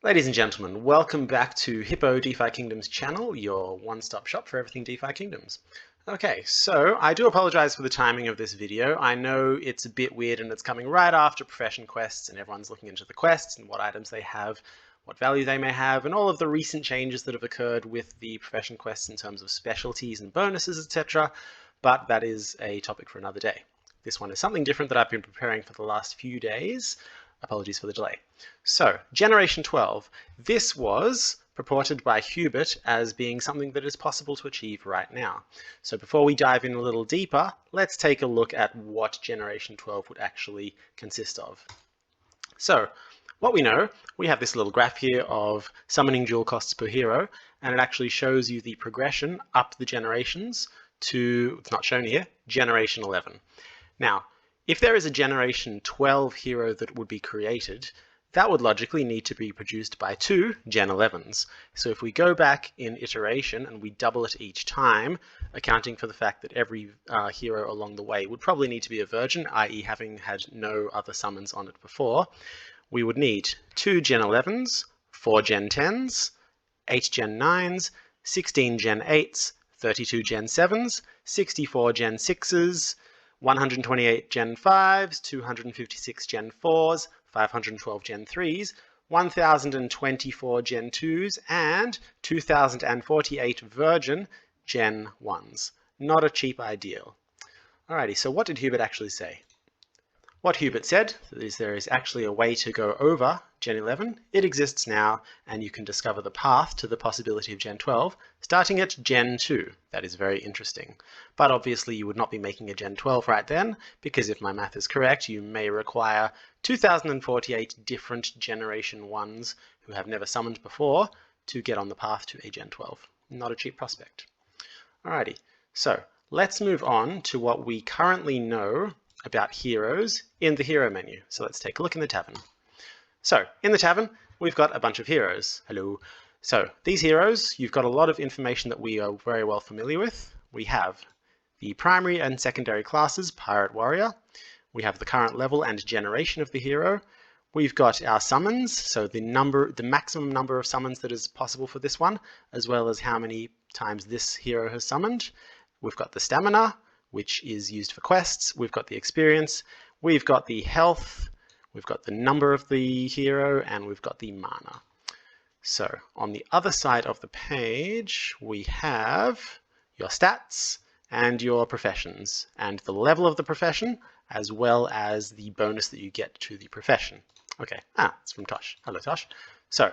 Ladies and gentlemen, welcome back to Hippo DeFi Kingdoms channel, your one-stop shop for everything DeFi Kingdoms. Okay, so I do apologize for the timing of this video. I know it's a bit weird and it's coming right after profession quests and everyone's looking into the quests and what items they have, what value they may have, and all of the recent changes that have occurred with the profession quests in terms of specialties and bonuses, etc. But that is a topic for another day. This one is something different that I've been preparing for the last few days. Apologies for the delay. So, Generation 12. This was purported by Hubert as being something that is possible to achieve right now. So before we dive in a little deeper, let's take a look at what Generation 12 would actually consist of. So, what we know, we have this little graph here of summoning jewel costs per hero, and it actually shows you the progression up the generations to, it's not shown here, Generation 11. Now, if there is a Generation 12 hero that would be created, that would logically need to be produced by two Gen 11s. So if we go back in iteration and we double it each time, accounting for the fact that every hero along the way would probably need to be a virgin, i.e. having had no other summons on it before, we would need 2 Gen 11s, 4 Gen 10s, 8 Gen 9s, 16 Gen 8s, 32 Gen 7s, 64 Gen 6s, 128 Gen 5s, 256 Gen 4s, 512 Gen 3s, 1024 Gen 2s, and 2048 Virgin Gen 1s. Not a cheap ideal. Alrighty, so what did Hubert actually say? What Hubert said is there is actually a way to go over Gen 11. It exists now, and you can discover the path to the possibility of Gen 12, starting at Gen 2. That is very interesting. But obviously you would not be making a Gen 12 right then, because if my math is correct, you may require 2048 different Generation 1s who have never summoned before to get on the path to a Gen 12. Not a cheap prospect. Alrighty, so let's move on to what we currently know about heroes in the hero menu. So let's take a look in the tavern. So in the tavern, we've got a bunch of heroes. Hello. So these heroes, you've got a lot of information that we are very well familiar with. We have the primary and secondary classes, Pirate Warrior. We have the current level and generation of the hero. We've got our summons, so the maximum number of summons that is possible for this one, as well as how many times this hero has summoned. We've got the stamina, which is used for quests. We've got the experience, we've got the health, we've got the number of the hero, and we've got the mana. So on the other side of the page, we have your stats and your professions, and the level of the profession, as well as the bonus that you get to the profession. Okay, it's from Tosh. Hello, Tosh. So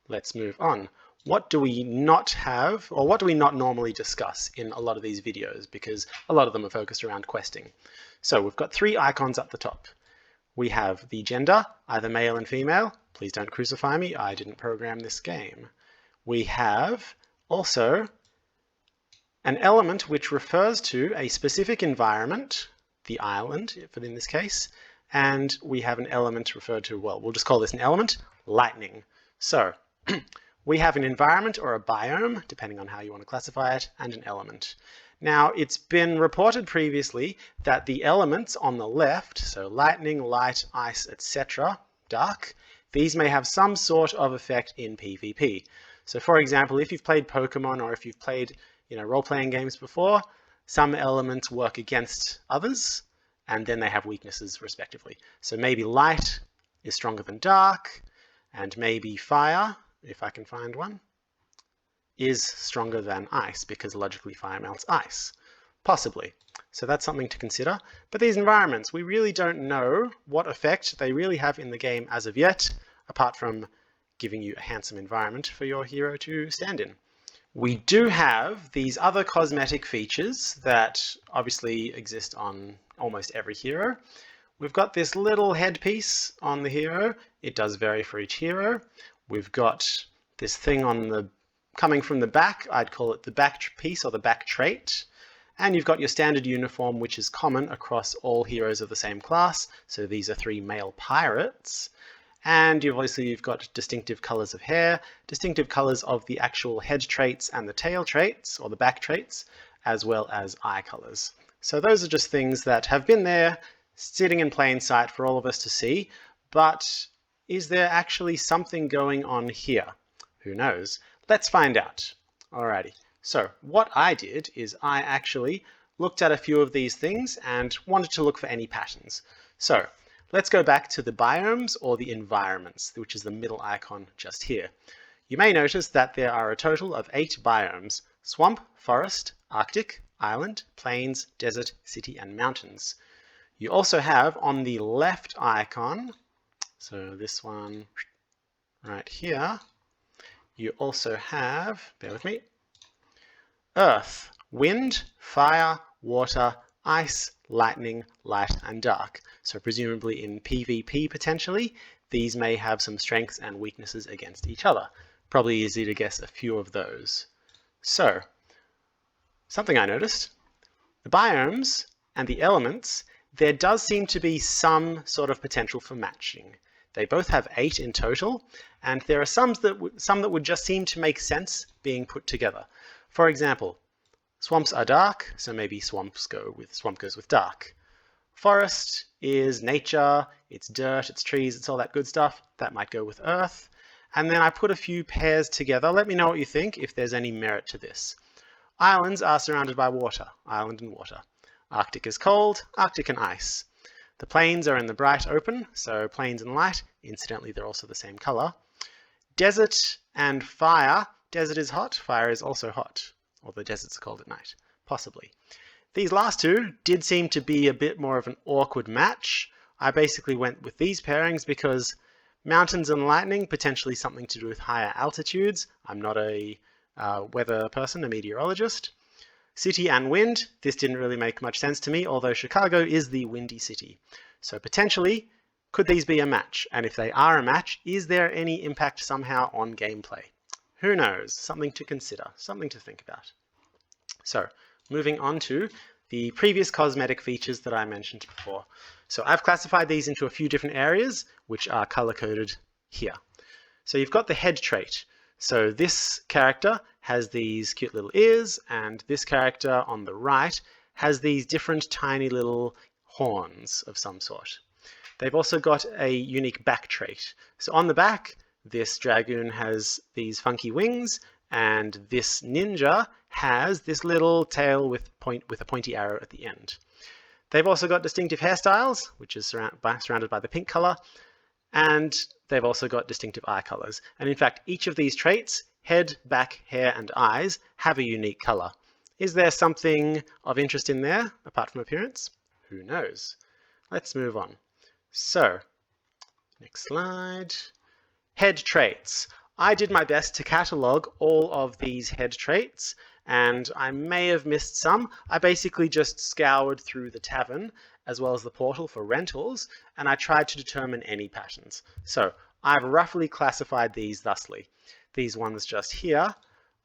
let's move on. What do we not have, or what do we not normally discuss in a lot of these videos, because a lot of them are focused around questing. So we've got 3 icons up the top. We have the gender, either male and female. Please don't crucify me, I didn't program this game. We have also an element which refers to a specific environment, the island, in this case, and we have an element referred to, well, we'll just call this an element, lightning. So we have an environment or a biome, depending on how you want to classify it, and an element. Now, it's been reported previously that the elements on the left, so lightning, light, ice, etc., dark, these may have some sort of effect in PvP. So for example, if you've played Pokemon or if you've played role-playing games before, some elements work against others, and then they have weaknesses respectively. So maybe light is stronger than dark, and maybe fire, if I can find one, is stronger than ice, because logically fire melts ice. Possibly. So that's something to consider. But these environments, we really don't know what effect they really have in the game as of yet, apart from giving you a handsome environment for your hero to stand in. We do have these other cosmetic features that obviously exist on almost every hero. We've got this little headpiece on the hero. It does vary for each hero. We've got this thing on the coming from the back. I'd call it the back piece or the back trait. And you've got your standard uniform, which is common across all heroes of the same class. So these are 3 male pirates. And you've got distinctive colors of hair, distinctive colors of the actual head traits and the tail traits, or the back traits, as well as eye colors. So those are just things that have been there, sitting in plain sight for all of us to see, but Is there actually something going on here? Who knows? Let's find out. Alrighty, so what I did is I actually looked at a few of these things and wanted to look for any patterns. So let's go back to the biomes or the environments, which is the middle icon just here. You may notice that there are a total of 8 biomes: swamp, forest, Arctic, island, plains, desert, city, and mountains. You also have on the left icon, so this one right here, you also have, bear with me, earth, wind, fire, water, ice, lightning, light, and dark. So presumably in PvP potentially, these may have some strengths and weaknesses against each other. Probably easy to guess a few of those. So, something I noticed, the biomes and the elements, there does seem to be some sort of potential for matching. They both have 8 in total, and there are some that would just seem to make sense being put together. For example, swamps are dark, so maybe swamp goes with dark. Forest is nature, it's dirt, it's trees, it's all that good stuff. That might go with earth. And then I put a few pairs together. Let me know what you think, if there's any merit to this. Islands are surrounded by water, island and water. Arctic is cold, Arctic and ice. The plains are in the bright open, so plains and light. Incidentally, they're also the same color. Desert and fire. Desert is hot, fire is also hot. Although deserts are cold at night, possibly. These last two did seem to be a bit more of an awkward match. I basically went with these pairings because mountains and lightning, potentially something to do with higher altitudes. I'm not a weather person, a meteorologist. City and wind, this didn't really make much sense to me, although Chicago is the windy city. So potentially, could these be a match? And if they are a match, is there any impact somehow on gameplay? Who knows? Something to consider, something to think about. So, moving on to the previous cosmetic features that I mentioned before. So I've classified these into a few different areas, which are color-coded here. So you've got the head trait. So this character has these cute little ears, and this character on the right has these different tiny little horns of some sort. They've also got a unique back trait. So on the back, this dragoon has these funky wings, and this ninja has this little tail with a pointy arrow at the end. They've also got distinctive hairstyles, which is surrounded by the pink color, and they've also got distinctive eye colors. And in fact, each of these traits, head, back, hair, and eyes, have a unique color. Is there something of interest in there, apart from appearance? Who knows? Let's move on. So, next slide. Head traits. I did my best to catalog all of these head traits, and I may have missed some. I basically just scoured through the tavern as well as the portal for rentals, and I tried to determine any patterns. So I've roughly classified these thusly. These ones just here,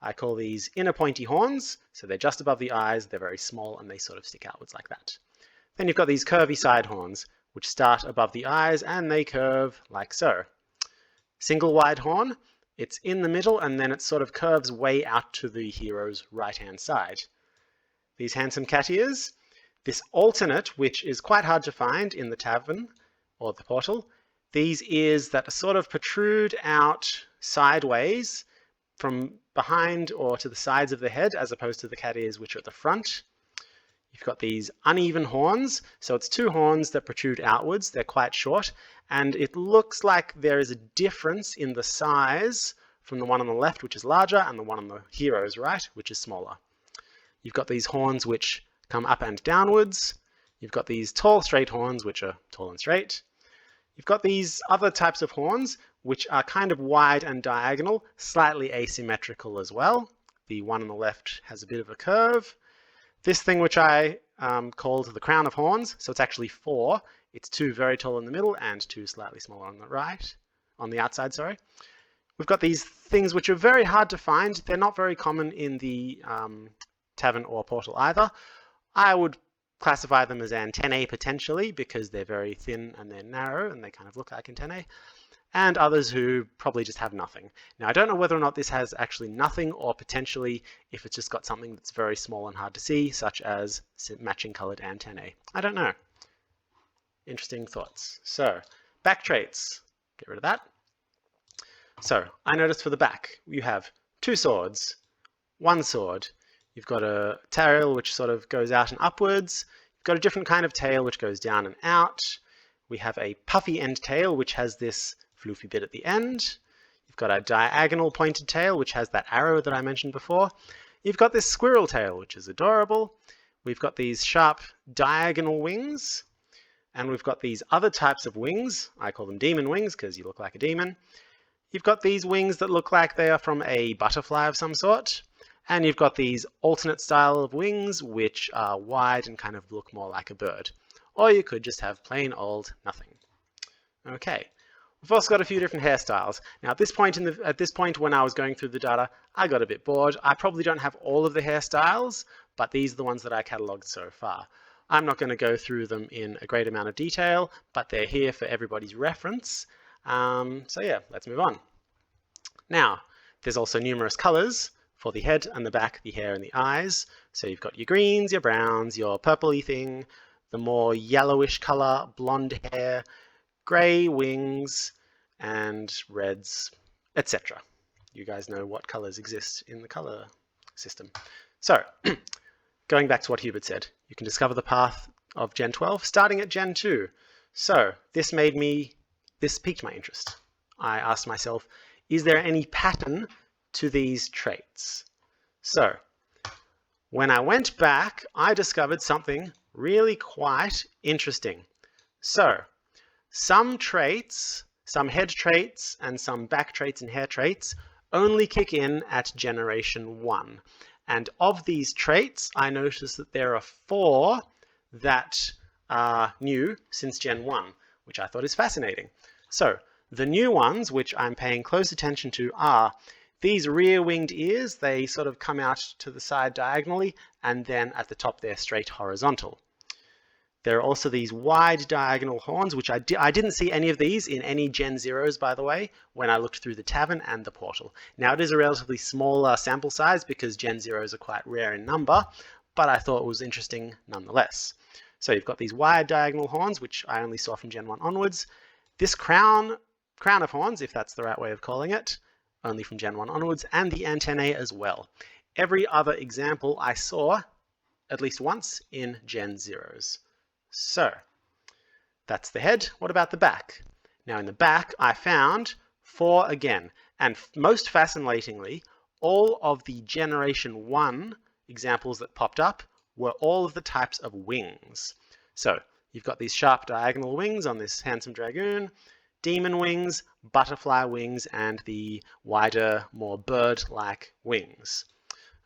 I call these inner pointy horns, so they're just above the eyes, they're very small, and they sort of stick outwards like that. Then you've got these curvy side horns, which start above the eyes, and they curve like so. Single wide horn, it's in the middle, and then it sort of curves way out to the hero's right-hand side. These handsome cat ears, this alternate, which is quite hard to find in the tavern or the portal, these ears that sort of protrude out sideways from behind or to the sides of the head, as opposed to the cat ears which are at the front. You've got these uneven horns, so it's 2 horns that protrude outwards. They're quite short, and it looks like there is a difference in the size from the one on the left, which is larger, and the one on the hero's right, which is smaller. You've got these horns which come up and downwards. You've got these tall straight horns which are tall and straight. You've got these other types of horns which are kind of wide and diagonal, slightly asymmetrical as well. The one on the left has a bit of a curve. This thing which I called the crown of horns, so it's actually 4. It's 2 very tall in the middle and 2 slightly smaller on the right, on the outside, sorry. We've got these things which are very hard to find. They're not very common in the tavern or portal either. I would classify them as antennae potentially because they're very thin and they're narrow and they kind of look like antennae. And others who probably just have nothing. Now, I don't know whether or not this has actually nothing, or potentially if it's just got something that's very small and hard to see, such as matching colored antennae. I don't know. Interesting thoughts. So, back traits. Get rid of that. So I noticed for the back, you have 2 swords, 1 sword. You've got a tail which sort of goes out and upwards. You've got a different kind of tail which goes down and out. We have a puffy end tail which has this floofy bit at the end. You've got a diagonal pointed tail which has that arrow that I mentioned before. You've got this squirrel tail which is adorable. We've got these sharp diagonal wings. And we've got these other types of wings. I call them demon wings because you look like a demon. You've got these wings that look like they are from a butterfly of some sort. And you've got these alternate style of wings which are wide and kind of look more like a bird. Or you could just have plain old nothing. Okay. We've also got a few different hairstyles. Now at this point when I was going through the data, I got a bit bored. I probably don't have all of the hairstyles, but these are the ones that I catalogued so far. I'm not going to go through them in a great amount of detail, but they're here for everybody's reference. So yeah, let's move on. Now, there's also numerous colors for the head and the back, the hair and the eyes. So you've got your greens, your browns, your purpley thing, the more yellowish color, blonde hair, gray wings, and reds, etc. You guys know what colors exist in the color system. So, going back to what Hubert said, you can discover the path of Gen 12 starting at Gen 2. So this piqued my interest. I asked myself, is there any pattern to these traits? So when I went back, I discovered something really quite interesting. So some traits, some head traits and some back traits and hair traits only kick in at generation 1. And of these traits, I noticed that there are 4 that are new since Gen 1, which I thought is fascinating. So the new ones, which I'm paying close attention to, are these rear-winged ears. They sort of come out to the side diagonally, and then at the top they're straight horizontal. There are also these wide diagonal horns, which I didn't see any of these in any Gen 0s, by the way, when I looked through the tavern and the portal. Now, it is a relatively small sample size because Gen 0s are quite rare in number, but I thought it was interesting nonetheless. So you've got these wide diagonal horns, which I only saw from Gen 1 onwards. This crown of horns, if that's the right way of calling it, only from Gen 1 onwards, and the antennae as well. Every other example I saw at least once in Gen 0s. So that's the head. What about the back? Now in the back I found 4 again, and most fascinatingly, all of the generation 1 examples that popped up were all of the types of wings. So you've got these sharp diagonal wings on this handsome dragoon, demon wings, butterfly wings, and the wider, more bird-like wings.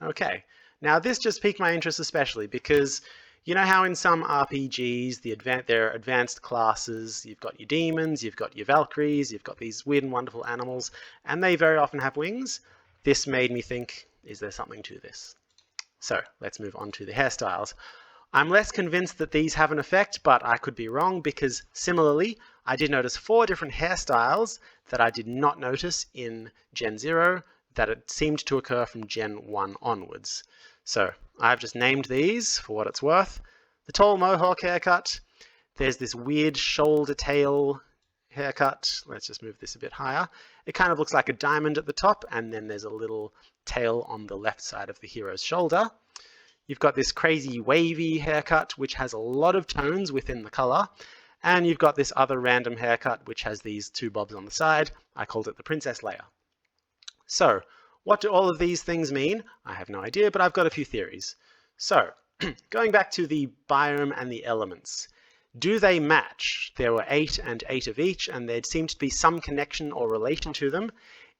Okay, now this just piqued my interest especially because you know how in some RPGs, there are advanced classes, you've got your demons, you've got your Valkyries, you've got these weird and wonderful animals, and they very often have wings. This made me think, is there something to this? So let's move on to the hairstyles. I'm less convinced that these have an effect, but I could be wrong because similarly, I did notice 4 different hairstyles that I did not notice in Gen 0 that it seemed to occur from Gen 1 onwards. So I've just named these for what it's worth. The tall mohawk haircut. There's this weird shoulder tail haircut. Let's just move this a bit higher. It kind of looks like a diamond at the top, and then there's a little tail on the left side of the hero's shoulder. You've got this crazy wavy haircut, which has a lot of tones within the color. And you've got this other random haircut, which has these 2 bobs on the side. I called it the Princess Leia. So what do all of these things mean? I have no idea, but I've got a few theories. So, going back to the biome and the elements, do they match? There were 8 and 8 of each, and there seemed to be some connection or relation to them.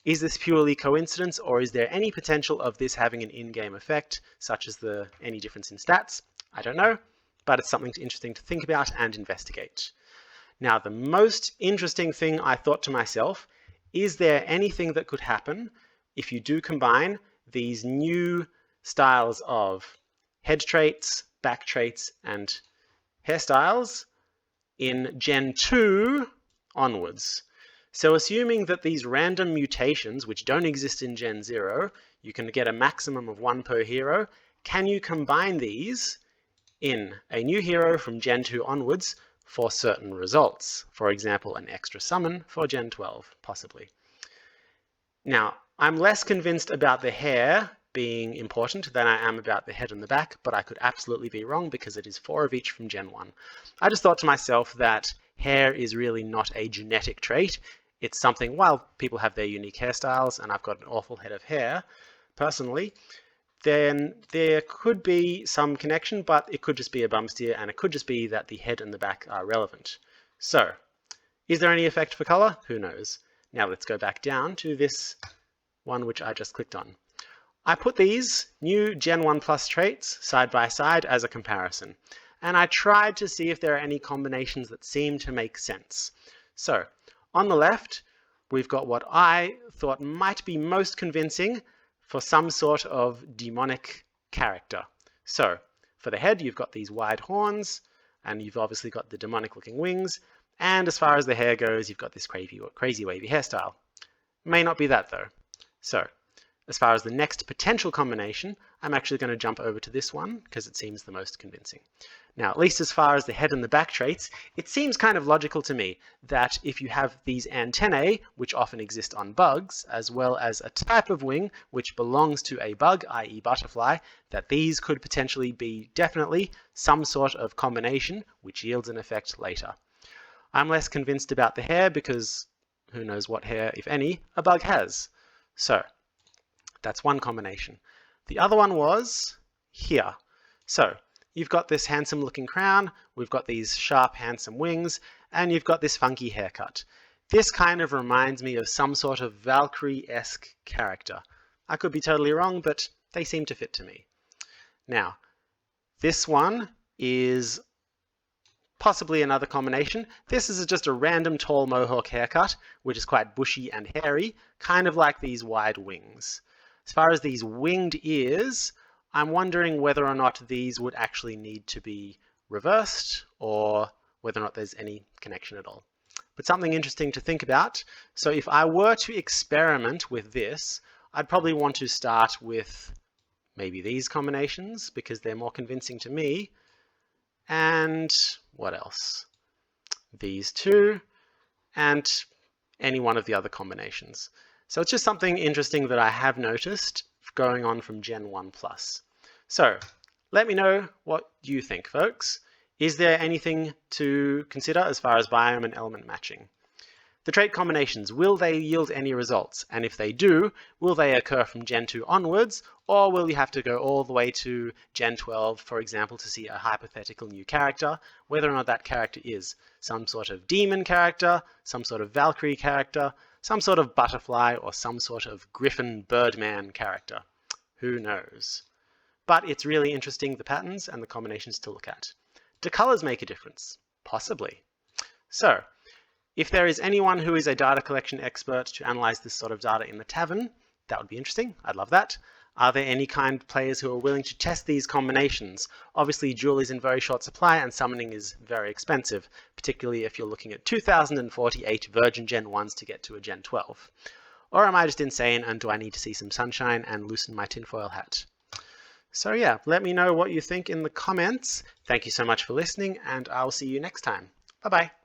Is this purely coincidence, or is there any potential of this having an in-game effect, such as any difference in stats? I don't know, but it's something interesting to think about and investigate. Now, the most interesting thing I thought to myself, is there anything that could happen if you do combine these new styles of head traits, back traits, and hairstyles in Gen 2 onwards? So assuming that these random mutations, which don't exist in Gen 0, you can get a maximum of 1 per hero, can you combine these in a new hero from Gen 2 onwards for certain results. For example, an extra summon for Gen 12, possibly. Now, I'm less convinced about the hair being important than I am about the head and the back, but I could absolutely be wrong because it is 4 of each from Gen 1. I just thought to myself that hair is really not a genetic trait. It's something, while people have their unique hairstyles, and I've got an awful head of hair, personally, then there could be some connection, but it could just be a bum steer, and it could just be that the head and the back are relevant. So, is there any effect for color? Who knows? Now let's go back down to this one which I just clicked on. I put these new Gen 1 Plus traits side by side as a comparison, and I tried to see if there are any combinations that seem to make sense. So, on the left, we've got what I thought might be most convincing for some sort of demonic character. So, for the head, you've got these wide horns, and you've obviously got the demonic-looking wings, and as far as the hair goes, you've got this crazy wavy hairstyle. May not be that, though. So, as far as the next potential combination, I'm actually going to jump over to this one because it seems the most convincing. Now, at least as far as the head and the back traits, it seems kind of logical to me that if you have these antennae, which often exist on bugs, as well as a type of wing which belongs to a bug, i.e. butterfly, that these could potentially be definitely some sort of combination which yields an effect later. I'm less convinced about the hair because who knows what hair, if any, a bug has. So, that's one combination. The other one was here. So, you've got this handsome looking crown, we've got these sharp handsome wings, and you've got this funky haircut. This kind of reminds me of some sort of Valkyrie-esque character. I could be totally wrong, but they seem to fit to me. Now, this one is possibly another combination. This is just a random tall mohawk haircut, which is quite bushy and hairy, kind of like these wide wings. As far as these winged ears, I'm wondering whether or not these would actually need to be reversed or whether or not there's any connection at all. But something interesting to think about. So if I were to experiment with this, I'd probably want to start with maybe these combinations because they're more convincing to me. And what else? These two and any one of the other combinations. So it's just something interesting that I have noticed going on from Gen 1 Plus. So let me know what you think, folks. Is there anything to consider as far as biome and element matching? The trait combinations, will they yield any results? And if they do, will they occur from Gen 2 onwards, or will you have to go all the way to Gen 12, for example, to see a hypothetical new character, whether or not that character is some sort of demon character, some sort of Valkyrie character, some sort of butterfly, or some sort of griffin birdman character. Who knows? But it's really interesting, the patterns and the combinations to look at. Do colors make a difference? Possibly. So, if there is anyone who is a data collection expert to analyze this sort of data in the tavern, that would be interesting. I'd love that. Are there any kind players who are willing to test these combinations? Obviously, Jewel is in very short supply and summoning is very expensive, particularly if you're looking at 2,048 Virgin Gen 1s to get to a Gen 12. Or am I just insane and do I need to see some sunshine and loosen my tinfoil hat? So yeah, let me know what you think in the comments. Thank you so much for listening and I'll see you next time. Bye-bye.